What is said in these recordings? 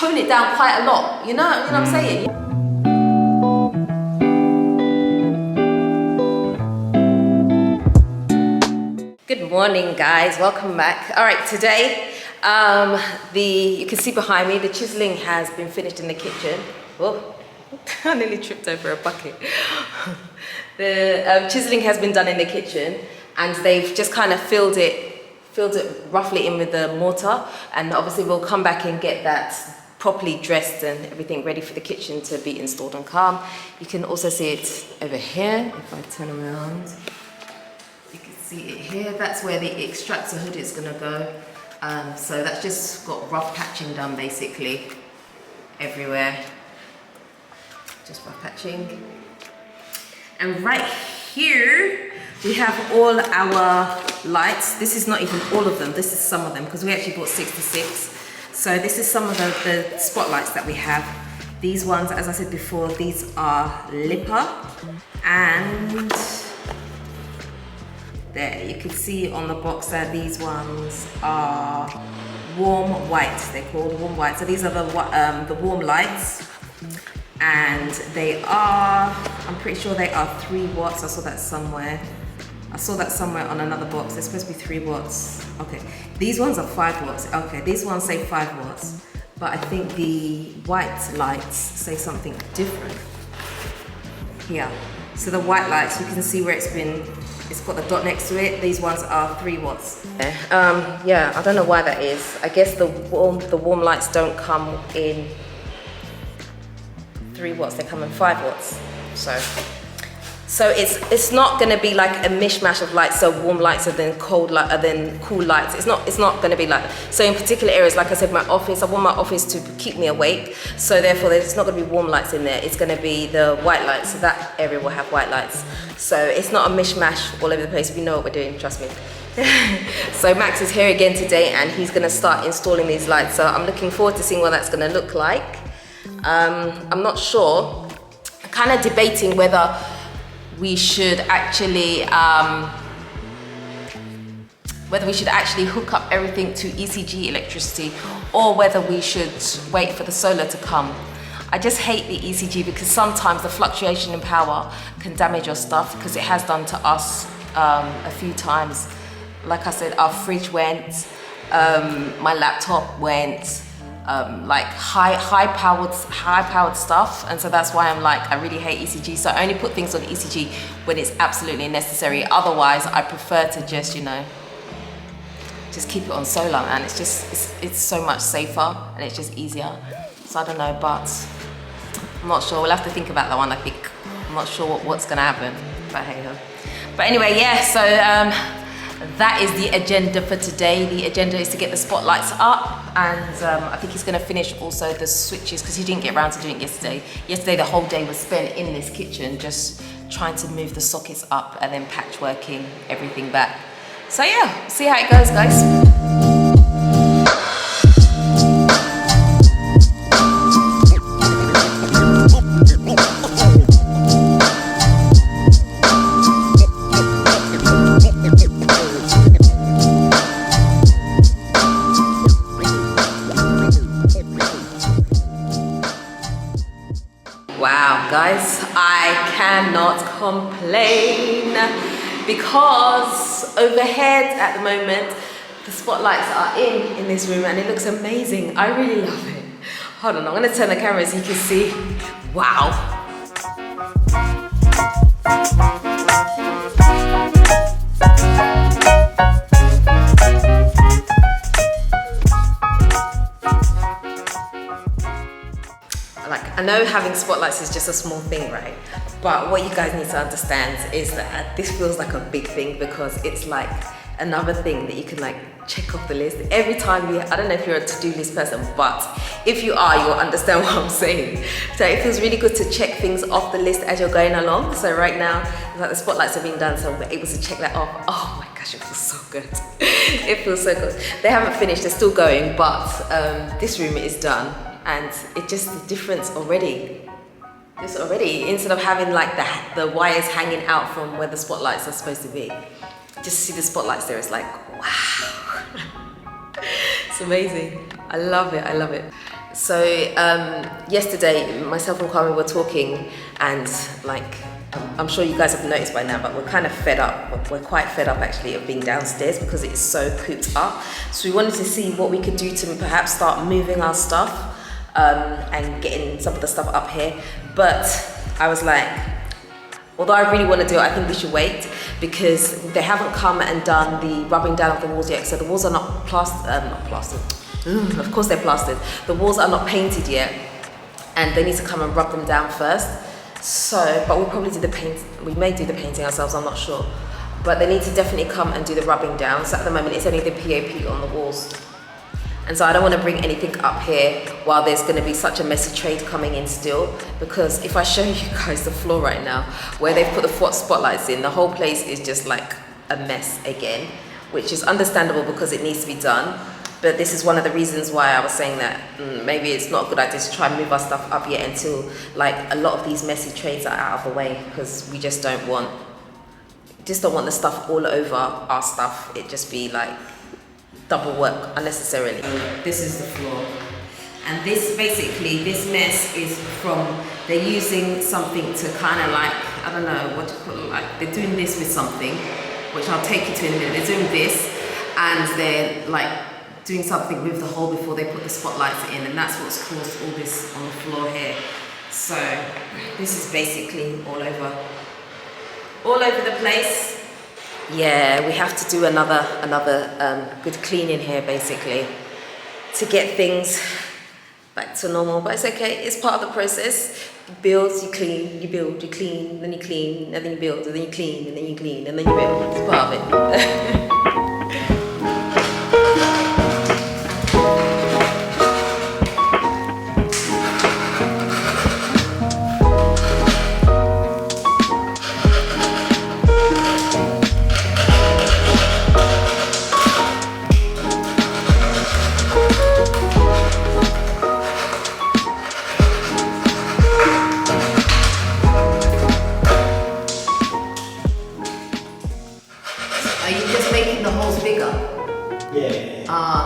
tone it down quite a lot, you know what I'm saying? Good morning, guys, welcome back. All right, today, you can see behind me, the chiseling has been finished in the kitchen. Oh, I nearly tripped over a bucket. The chiseling has been done in the kitchen, and they've just kind of filled it roughly in with the mortar, and obviously we'll come back and get that properly dressed and everything ready for the kitchen to be installed and calm. You can also see it over here. If I turn around, you can see it here. That's where the extractor hood is going to go. So that's just got rough patching done basically everywhere. Just rough patching. And right here we have all our lights. This is not even all of them, this is some of them, because we actually bought 66. So this is some of the spotlights that we have. These ones, as I said before, these are Lipper, and there you can see on the box that these ones are warm white. They're called warm white. So these are the warm lights, and they are, I'm pretty sure they are 3 watts. I saw that somewhere. I saw that somewhere on another box. They're supposed to be 3 watts. Okay, these ones are 5 watts. Okay, these ones say 5 watts, but I think the white lights say something different here. So the white lights, you can see where it's got the dot next to it. These ones are 3 watts. Yeah, I don't know why that is. I guess the warm lights don't come in 3 watts, they come in 5 watts. So it's not going to be like a mishmash of lights, so warm lights and then cold light and then cool lights. It's not going to be like that. So in particular areas, like I said, my office, I want my office to keep me awake. So therefore there's not going to be warm lights in there. It's going to be the white lights. So that area will have white lights. So it's not a mishmash all over the place. We know what we're doing, trust me. So Max is here again today, and he's going to start installing these lights. So I'm looking forward to seeing what that's going to look like. I'm not sure. I'm kind of debating whether we should actually hook up everything to ECG electricity, or whether we should wait for the solar to come. I just hate the ECG because sometimes the fluctuation in power can damage your stuff, because it has done to us a few times. Like I said, our fridge went, my laptop went, like high powered stuff, and so that's why I'm like, I really hate ECG. So I only put things on ECG when it's absolutely necessary. Otherwise I prefer to just, you know, just keep it on solar, and it's just it's so much safer and it's just easier. So I don't know, but I'm not sure. We'll have to think about that one. I think I'm not sure what's gonna happen, but hey ho. But anyway, yeah, so that is the agenda for today. The agenda is to get the spotlights up, and I think he's going to finish also the switches, because he didn't get around to doing it yesterday. Yesterday the whole day was spent in this kitchen just trying to move the sockets up and then patchworking everything back. So yeah, see how it goes, guys. Wow, guys, I cannot complain, because overhead at the moment the spotlights are in this room, and it looks amazing. I really love it. Hold on, I'm going to turn the camera so you can see. Wow. I know having spotlights is just a small thing, right? But what you guys need to understand is that this feels like a big thing, because it's like another thing that you can like check off the list. Every time I don't know if you're a to-do list person, but if you are, you'll understand what I'm saying. So it feels really good to check things off the list as you're going along. So right now, it's like the spotlights have been done, so we're able to check that off. Oh my gosh, it feels so good. It feels so good. They haven't finished, they're still going, but this room is done. And it just, the difference already. Just already, instead of having like the wires hanging out from where the spotlights are supposed to be, just see the spotlights there, it's like, wow. It's amazing. I love it, I love it. So yesterday, myself and Kwame were talking, and like, I'm sure you guys have noticed by now, but we're kind of fed up. We're quite fed up actually of being downstairs because it's so cooped up. So we wanted to see what we could do to perhaps start moving our stuff and getting some of the stuff up here. But I was like, although I really want to do it, I think we should wait because they haven't come and done the rubbing down of the walls yet. So the walls are not plastered. Of course they're plastered. The walls are not painted yet, and they need to come and rub them down first. So, but we'll probably do the paint. We may do the painting ourselves, I'm not sure. But they need to definitely come and do the rubbing down. So at the moment, it's only the POP on the walls. And so I don't want to bring anything up here while there's going to be such a messy trade coming in still. Because if I show you guys the floor right now, where they've put the spotlights in, the whole place is just like a mess again, which is understandable because it needs to be done. But this is one of the reasons why I was saying that maybe it's not a good idea to try and move our stuff up yet until like a lot of these messy trades are out of the way, because we just don't want the stuff all over our stuff. It just be like double work unnecessarily. This is the floor. And this basically, this mess is from, they're using something to kind of like, I don't know what to call it, like they're doing this with something, which I'll take you to in a minute. They're doing this and they're like doing something with the hole before they put the spotlights in, and that's what's caused all this on the floor here. So this is basically all over the place. Yeah, we have to do another good cleaning here basically to get things back to normal, but it's okay, it's part of the process. You build, you clean, you build, you clean, then you clean, and then you build, and then you clean, and then you clean, and then you build. It's part of it.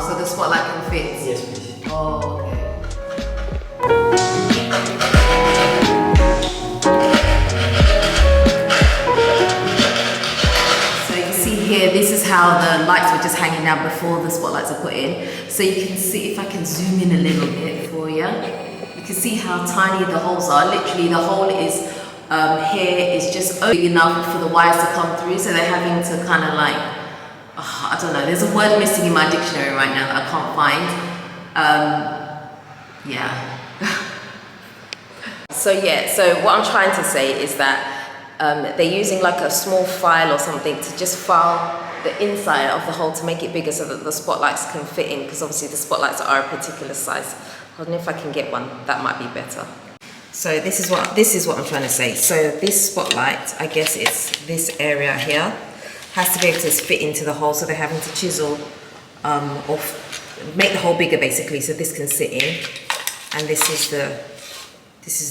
So the spotlight can fit? Yes, please. Oh, okay. So you can see here, this is how the lights were just hanging down before the spotlights are put in. So you can see, if I can zoom in a little bit for you, you can see how tiny the holes are. Literally the hole is here is just big enough for the wires to come through, so they're having to kind of like, I don't know, there's a word missing in my dictionary right now that I can't find. Yeah. So what I'm trying to say is that they're using like a small file or something to just file the inside of the hole to make it bigger so that the spotlights can fit in, because obviously the spotlights are a particular size. I don't know if I can get one, that might be better. So this is what I'm trying to say. So this spotlight, I guess it's this area here, has to be able to fit into the hole, so they're having to chisel or make the hole bigger basically, so this can sit in. And this is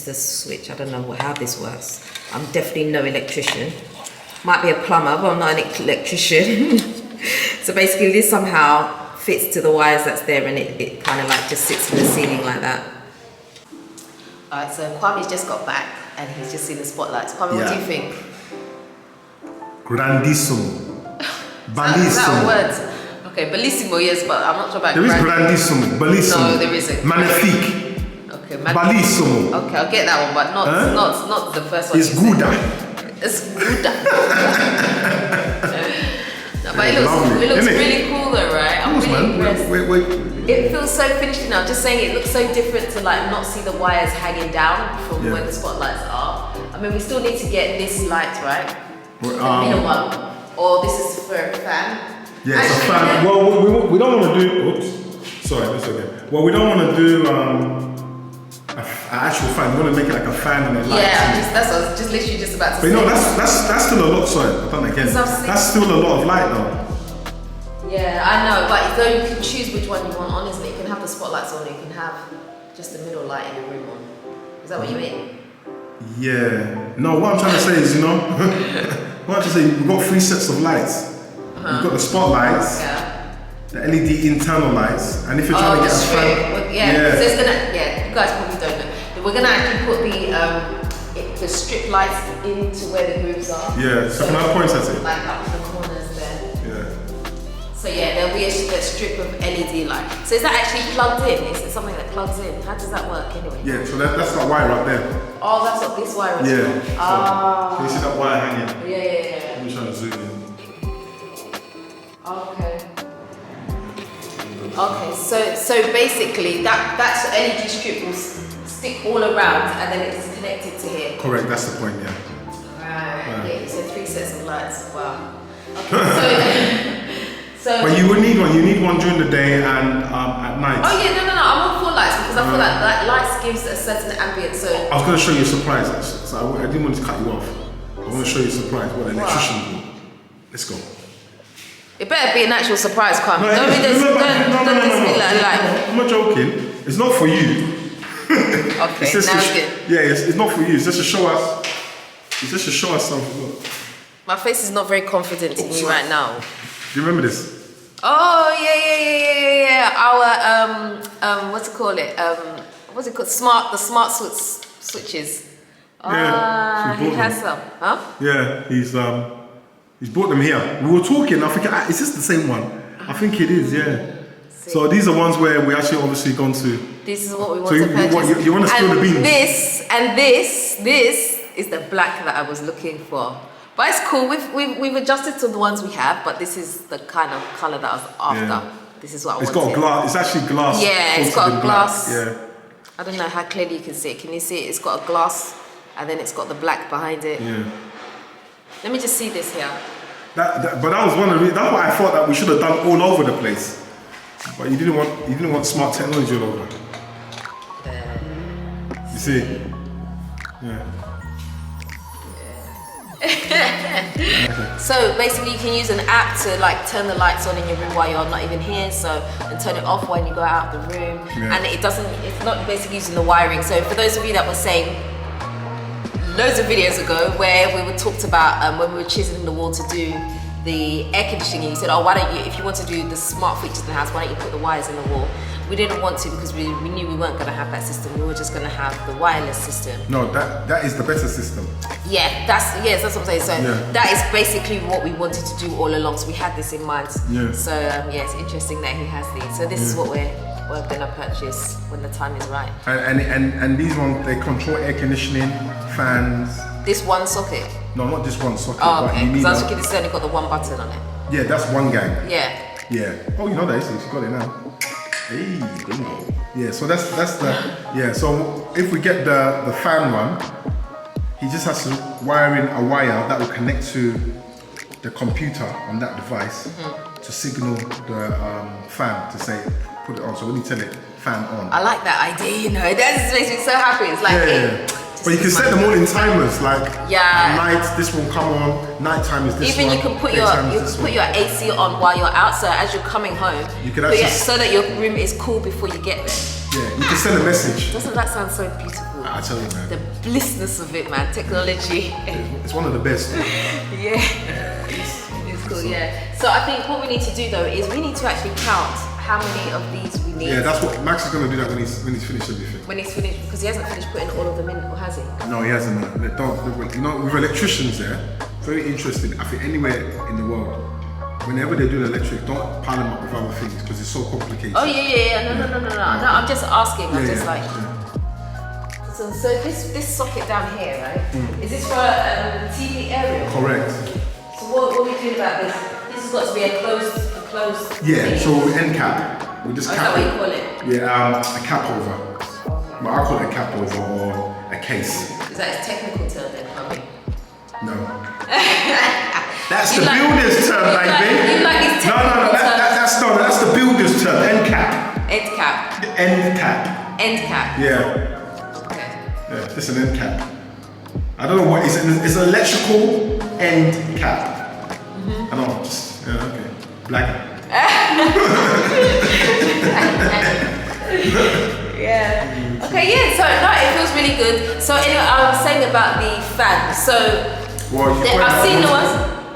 the switch. I don't know how this works. I'm definitely no electrician. Might be a plumber, but I'm not an electrician. So basically this somehow fits to the wires that's there, and it kind of like just sits in the ceiling like that. Alright, so Kwame's just got back and he's just seen the spotlights. Kwame, what do you think? Grandissimo. Bellissimo. Is that a word? Okay, bellissimo, yes, but I'm not sure about there is grandissimo. Bellissimo. No, there isn't. Magnifique. Okay, bellissimo. Okay, I'll get that one, but not the first one. It's Gouda. It's Gouda. No, but it looks really cool though, right? I'm really impressed. Wait. It feels so finished now. Just saying, it looks so different to like not see the wires hanging down from where the spotlights are. I mean, we still need to get this light, right? The middle one. Or this is for a fan. Yeah, it's a fan. Well, we don't want to do. Oops. Sorry, that's okay. Well, we don't want to do an actual fan. We want to make it like a fan and a light. Yeah, that's what I was just literally just about to say. But no, that's still a lot. Sorry, I've done it again. That's still a lot of light though. Yeah, I know, but though you can choose which one you want, honestly. You can have the spotlights on, you can have just the middle light in the room on. Is that what you mean? Yeah. No, what I'm trying to say is, what I'm trying to say, we've got 3 sets of lights. We've got the spotlights, the LED internal lights, and if you're trying to get a fan. Yeah, because we're gonna actually put the strip lights into where the grooves are. Yeah, so can I point at it? Like up in the corners there. Yeah. So yeah, there'll be a strip of LED light. So is that actually plugged in? Is it something that plugs in? How does that work anyway? Yeah, so that's that wire up there. Oh, that's what this wire is Yeah. for. So, Ah. can you see that wire hanging? Yeah. Let me try to zoom in. Okay. Okay, so basically that LED strip will stick all around and then it's connected to here. Correct, that's the point, yeah. Right. Yeah, so 3 sets of lights. Wow. Okay, so But you would need one. You need one during the day and at night. oh yeah, no, I'm all for lights because I feel like that lights gives a certain ambience. So I was going to show you a surprise, actually. So I didn't want to cut you off. I want to show you a surprise. What an electrician will do. Let's go. it better be an actual surprise, Kwame. No, Don't be this. no. Like. I'm not joking. It's not for you. Okay, It's just now to it's good. Yeah, it's not for you. It's just to show us. It's just to show us something. Look. My face is not very confident in you right now. Do you remember this? Oh yeah. Our what's it called? What's it called? The smart switches. Yeah, she He bought has them. some, huh? Yeah, he's brought them here. We were talking. I think is this the same one? I think it is. Yeah. So these are ones where we actually obviously gone to. This is what we want So to purchase. you want to spill the beans? This is the black that I was looking for. But it's cool. We've adjusted to the ones we have, but this is the kind of color that I was after. Yeah. This is what I It's wanted. got a glass. It's actually glass. Yeah, it's coated got in a black. glass. Yeah. I don't know how clearly you can see it. Can you see it? It's got a glass, and then it's got the black behind it. Yeah. Let me just see this here. But that was one of the. That's what I thought that we should have done all over the place. But you didn't want smart technology all over. You see? Yeah. So basically you can use an app to like turn the lights on in your room while you're not even here, and turn it off when you go out the room. Yeah. And it's not basically using the wiring. So for those of you that were saying loads of videos ago where we were talked about when we were chiseling the wall to do the air conditioning, you said, oh, why don't you, if you want to do the smart features in the house, why don't you put the wires in the wall? We didn't want to because we knew we weren't going to have that system. We were just going to have the wireless system. No, that is the better system. Yeah, that's what I'm saying. So Yeah. that is basically what we wanted to do all along. So we had this in mind. Yeah. So yeah, it's interesting that he has these. So this is what we're gonna purchase when the time is right. And these ones, they control air conditioning, fans. This one socket. No, not just one socket. Oh, but okay. you need Because I was a- thinking this has only got the one button on it. Yeah, that's one gang. Yeah. Yeah. Oh, you know that, you got it now. Hey, bingo. Yeah, so that's the, yeah, so if we get the fan one, he just has to wire in a wire that will connect to the computer on that device to signal the fan to say, put it on. So when you tell it, fan on. I like that idea, you know. That just makes me so happy. It's like, hey, But you can set them all in timers, like Yeah. night this will come on, nighttime is this even one. you can put daytime is this one. your AC on while you're out, so as you're coming home, You can actually so that your room is cool before you get there. Yeah, you can send a message. Doesn't that sound so beautiful? I tell you, man. The blissness of it, man. Technology. It's one of the best. Yeah. It's cool, yeah. So I think what we need to do though is we need to actually count how many of these we need. Yeah, that's what Max is gonna do that when he's finished everything. When he's finished, because he hasn't finished putting all of them in, or has he? No, he hasn't. You know, with electricians there, very interesting. I think anywhere in the world, whenever they do the electric, don't pile them up with other things because it's so complicated. Oh yeah. No, I'm just asking. I'm just like. Yeah. So this socket down here, right? Is this for TV aerial? Correct. So what are we doing about this? This has got to be a closed. Yeah. thing. So end cap. We just Oh, is cap that what it. you call it? Yeah, a cap over. But I call it a cap over or a case. Is that his technical term then, Kwame? No. That's You the like- builder's term, you baby. like his technical term. That's the builder's term. End cap. End cap. End cap. End cap. Yeah. Okay. Yeah, it's an end cap. I don't know what it's an electrical end cap. I don't know, just okay. Black. Yeah. Okay, yeah, so no, it feels really good. So anyway, I was saying about the fan. So Well, I've seen the ones.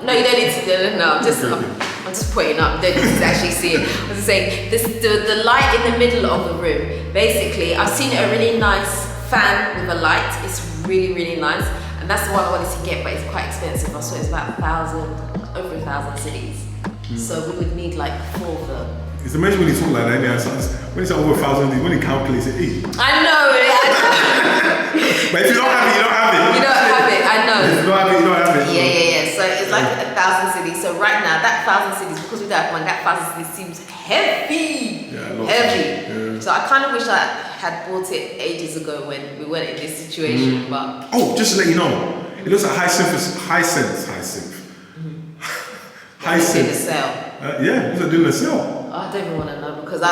No, you don't need to. No, I'm just pointing up. You don't need to actually see it. I was just saying the light in the middle of the room. Basically, I've seen a really nice fan with a light. It's really, really nice. And that's the one I wanted to get, but it's quite expensive. I saw it's about over 1,000 cities. So we would need like 4 of them. It's amazing when you talk like that. When it's over 1,000, when you calculate it, I know. But if you don't have it, you don't have it. You don't have it, I know. If you don't have it, you don't have it. Yeah. So it's like 1,000 cities. So right now, that 1,000 cities, because we don't have one, that 1,000 cities seems heavy. Heavy. So I kind of wish I had bought it ages ago when we weren't in this situation. But just to let you know, it looks like Hyacinth. Hyacinth. Sale. Yeah, they're doing a sale. I don't even want to know because I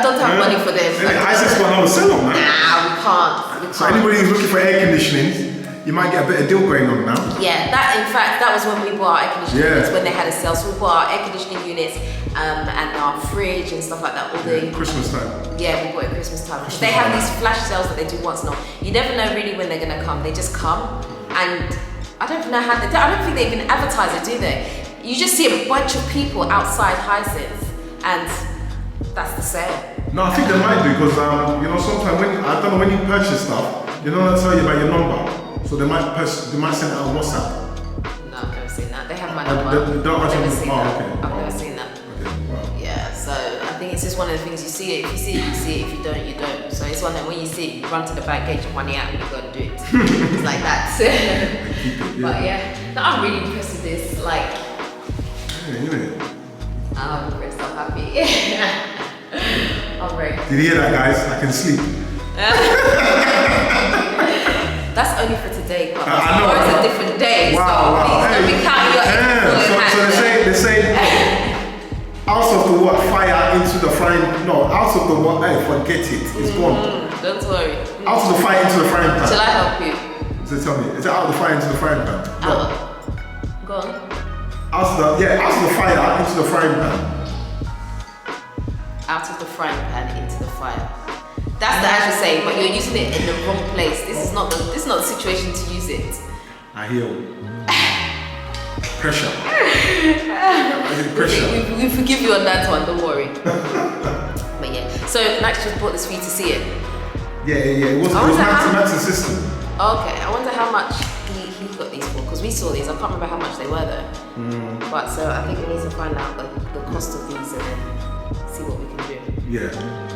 don't have money for this. Hyacinth's got another sale on, man. Nah, we can't. So anybody who's looking for air conditioning, you might get a bit of deal going on now. Yeah, in fact, that was when we bought our air conditioning units, when they had a sale. So we bought our air conditioning units and our fridge and stuff like that. All the Christmas time. Yeah, we bought it Christmas time. They have these flash sales that they do once in a while. You never know really when they're gonna come. They just come, and I don't know how I don't think they even advertise it, do they? You just see a bunch of people outside Hyacinth, and that's the sale. No, I think they might do because sometimes when you purchase stuff, they don't tell you about your number. So they might send it on WhatsApp. No, I've never seen that. They have my number. I've never seen that. Okay. I've never seen that. Okay, wow. Yeah, so I think it's just one of the things you see it. If you see it, you see it. If you don't, you don't. So it's one that when you see it, you run to the bank, get your money out, and you go and do it. It's like that. But yeah, no, I'm really impressed with this. Like, I'm impressed. I'm happy. I'm very happy. Did you hear that, guys? I can sleep. That's only for today, but tomorrow is a different day. Wow. So please don't be counting your eggs. So they say out of the fire into the frying. No, out of the forget it. It's gone. Don't worry. Out of the fire into the frying pan. Shall I help you? So tell me, is it out of the fire into the frying pan? Go on. Out of the fire into the frying pan. Out of the frying pan into the fire. That's the actual saying, but you're using it in the wrong place. This is not the situation to use it. I hear pressure. We forgive you on that one, don't worry. But yeah, so Max just bought this for you to see it. Yeah. It was Max's system. Okay, I wonder how much he got these for, because we saw these. I can't remember how much they were though. But so I think we need to find out the cost of these and then see what we can do. Yeah.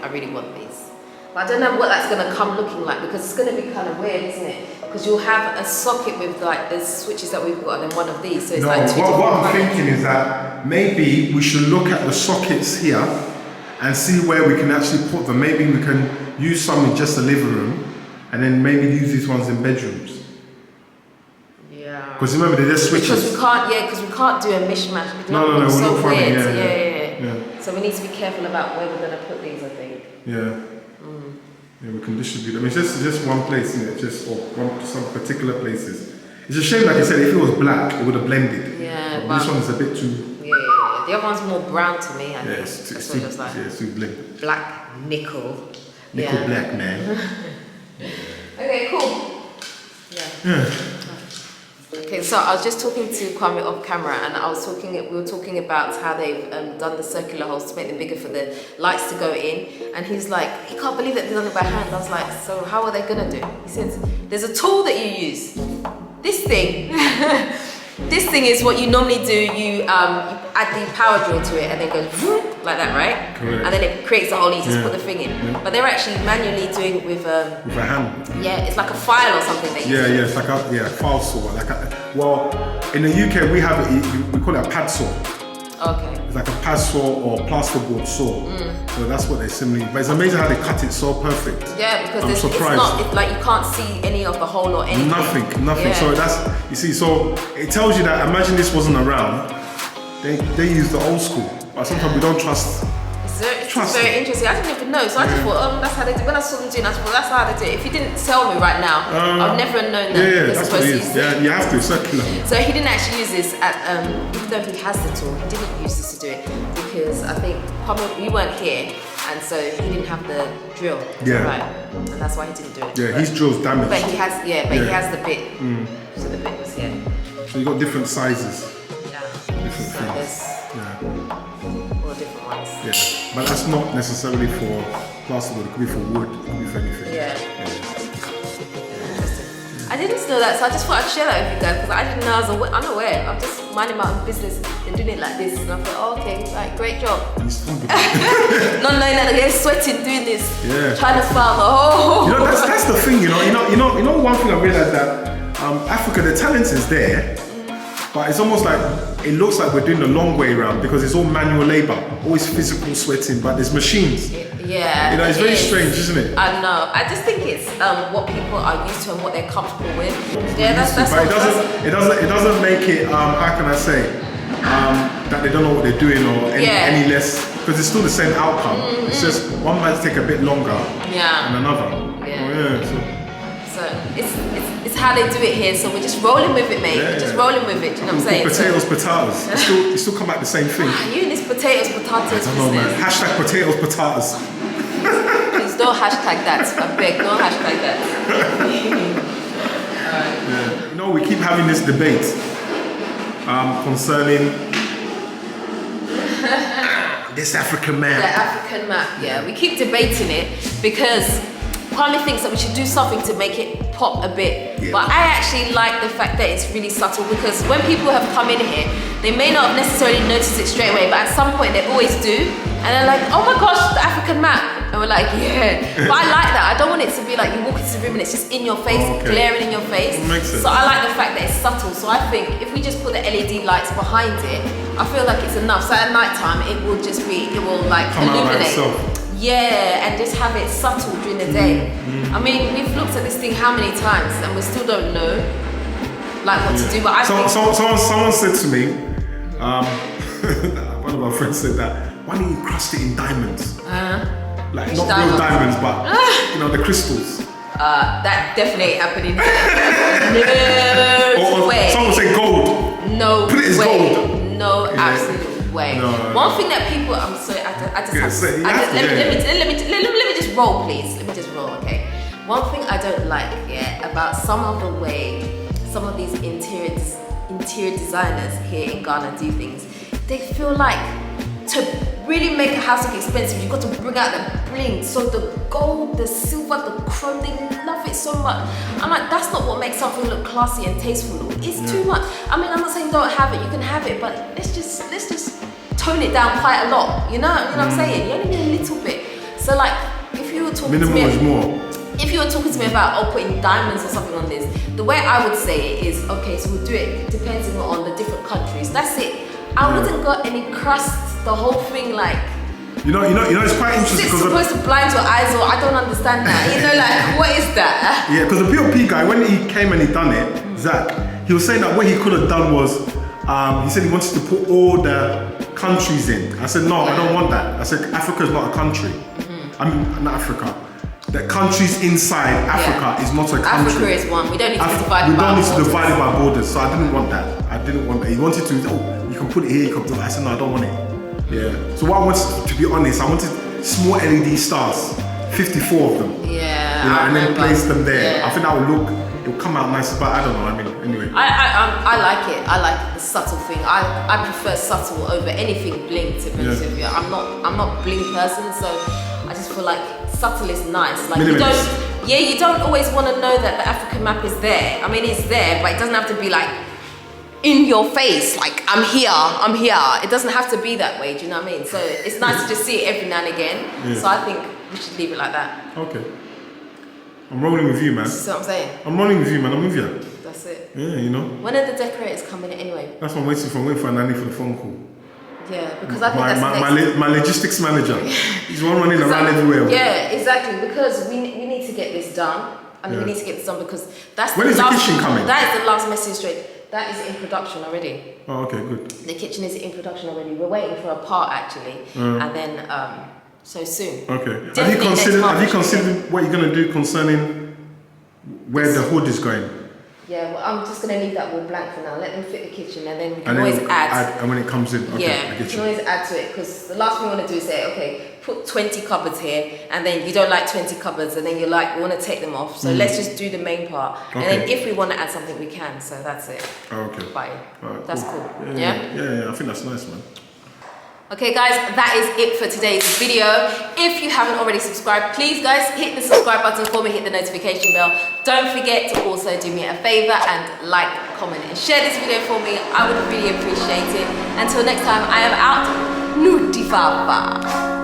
I really want these. But I don't know what that's going to come looking like because it's going to be kind of weird, isn't it? Because you'll have a socket with like the switches that we've got and then one of these. So it's like two what I'm thinking is that maybe we should look at the sockets here and see where we can actually put them. Maybe we can use some in just the living room and then maybe use these ones in bedrooms. Yeah. Because remember, they're just switches. Because we can't do a mishmash. No, we're so not funny. weird. Yeah. So we need to be careful about where we're going to put these, I think. Yeah. Yeah, we can distribute them. It's just one place, isn't it? Some particular places. It's a shame, like I said, if it was black, it would have blended. Yeah, but this one is a bit too. Yeah. The other one's more brown to me. I think. It's too blend. Black nickel. Nickel black, man. Okay, cool. Yeah. Okay, so I was just talking to Kwame off camera, and we were talking about how they've done the circular holes to make them bigger for the lights to go in, and he's like, he can't believe that they've done it by hand. I was like, so how are they gonna do? He says, there's a tool that you use. This thing, this thing is what you normally do. You add the power drill to it, and then goes like that, right? Correct. And then it creates a hole. And you just put the thing in. Yeah. But they're actually manually doing it with a hand. Yeah, it's like a file or something that you use. It's like a file saw. Well, in the UK we have it. We call it a pad saw. Okay. It's like a pad saw or plasterboard saw. So that's what they similarly. But it's amazing how they cut it so perfect. Yeah, because I'm surprised. It's like you can't see any of the hole or anything. Nothing. Yeah. So that's, you see, so it tells you that, imagine this wasn't around, they use the old school. But sometimes we don't trust. It's very interesting. I didn't even know. So I just thought, that's how they do it. When I saw them doing it, I thought, that's how they do it. If you didn't tell me right now, I've never known that they're that's supposed what to it use is. Yeah, you have to, circular. So he didn't actually use this at, even though he has the tool, he didn't use this to do it because I think you weren't here, and so he didn't have the drill. Yeah. Right. And that's why he didn't do it. Yeah, his drill's damaged. But he has, he has the bit. So the bit was here. So you got different sizes. Yeah. Different things. All different ones. Yeah. But that's not necessarily for plasterboard, it could be for wood, it could be for anything. Yeah. I didn't know that, so I just thought I'd share that with you guys because I didn't know. I was unaware. I'm just minding my own business and doing it like this, and I thought, oh, okay, right, great job. Not knowing that they're sweating doing this, trying to file the whole. You know, that's the thing. You know, one thing I realized that Africa, the talent is there, but it's almost like it looks like we're doing the long way around because it's all manual labor, always physical sweating, but there's machines. Yeah, you know, it's very strange, isn't it? I know. I just think it's what people are used to and what they're comfortable with. Yeah, that's but it doesn't make it. How can I say that they don't know what they're doing or any less, because it's still the same outcome. It's just one might take a bit longer than another. So it's how they do it here. So we're just rolling with it, mate. We're just rolling with it. Do you know what I'm saying? Potatoes. You still come back the same thing. You and this potatoes business. Hashtag potatoes potatoes. Please don't hashtag that. I beg, don't hashtag that. Alright. You know, we keep having this debate concerning this African map. The African map, we keep debating it because Kwame thinks that we should do something to make it pop a bit. But I actually like the fact that it's really subtle because when people have come in here, they may not have necessarily noticed it straight away, but at some point they always do. And they're like, oh my gosh, the African map. And we're like, But I like that. I don't want it to be like you walk into the room and it's just in your face, glaring in your face. Makes sense. So I like the fact that it's subtle. So I think if we just put the LED lights behind it, I feel like it's enough. So at night time, it will like come illuminate. Out by itself. Yeah, and just have it subtle during the day. I mean, we've looked at this thing how many times and we still don't know like what to do. But I think someone said to me, one of our friends said that, why don't you crust it in diamonds? Like not real diamonds, but you know, the crystals. That definitely ain't happening. No way. Someone said gold. No Put it as way. gold. No absolute way. One thing that people, I'm sorry, let me just roll, please. Let me just roll, okay? One thing I don't like, about some of the way some of these interior designers here in Ghana do things, they feel like to really make a house look expensive, you've got to bring out the bling. So the gold, the silver, the chrome, they love it so much. I'm like, that's not what makes something look classy and tasteful. It's too much. I mean, I'm not saying don't have it, you can have it, but let's just tone it down quite a lot. You know what I'm saying? You only need a little bit. So like, if you were talking to me, is more. If you were talking to me about putting diamonds or something on this, the way I would say it is, okay, so we'll do it depending on the different countries. That's it. I wouldn't got any crust, the whole thing like. You know, it's quite interesting. Is it supposed to blind your eyes, or I don't understand that. You know, like what is that? Yeah, because the POP guy, when he came and he done it, Zach, he was saying that what he could have done was, he said he wanted to put all the countries in. I said no, I don't want that. I said Africa is not a country. I mean, not Africa. The countries inside Africa is not a country. Africa is one. We don't need to divide it by borders. We don't need to divide it by borders. So I didn't want that. He wanted to, you can put it here, you can put it. I said no, I don't want it. Yeah. So what I wanted, to be honest, I wanted small LED stars, 54 of them. Yeah. And then place them there. Yeah. I think that it'll come out nice, but I don't know. I mean, anyway. I like it. I like the subtle thing. I prefer subtle over anything bling, to be honest with you. I'm not bling person, so I just feel like subtle is nice. Like you don't always want to know that the African map is there. I mean, it's there, but it doesn't have to be like in your face, like I'm here. It doesn't have to be that way, do you know what I mean? So it's nice to just see it every now and again. Yeah. So I think we should leave it like that. Okay. I'm rolling with you, man. See what I'm saying? I'm rolling with you, man. I'm with you. That's it. Yeah, you know. When are the decorators coming in anyway? That's what I'm waiting for. I'm waiting for a nanny for the phone call. Yeah, because I think my logistics manager. He's one running around everywhere. Yeah, exactly. Because we need to get this done. And we need to get this done because that's when is the kitchen coming? That is the last message straight. That is in production already. Oh, okay, good. The kitchen is in production already. We're waiting for a part actually, and then so soon. Okay. Have you considered what you're gonna do concerning where the hood is going? Yeah, well, I'm just gonna leave that wall blank for now. Let them fit the kitchen, and then we can always add. And when it comes in, okay, we can always add to it because the last thing we want to do is say, okay, put 20 cupboards here, and then you don't like 20 cupboards, and then you're like, we want to take them off. So let's just do the main part, and then if we want to add something, we can. So that's it. Okay. Bye. Right, that's cool. Yeah. I think that's nice, man. Okay guys, that is it for today's video. If you haven't already subscribed, please guys hit the subscribe button for me, hit the notification bell. Don't forget to also do me a favor and like, comment and share this video for me. I would really appreciate it. Until next time, I am out. Nuti Fafa.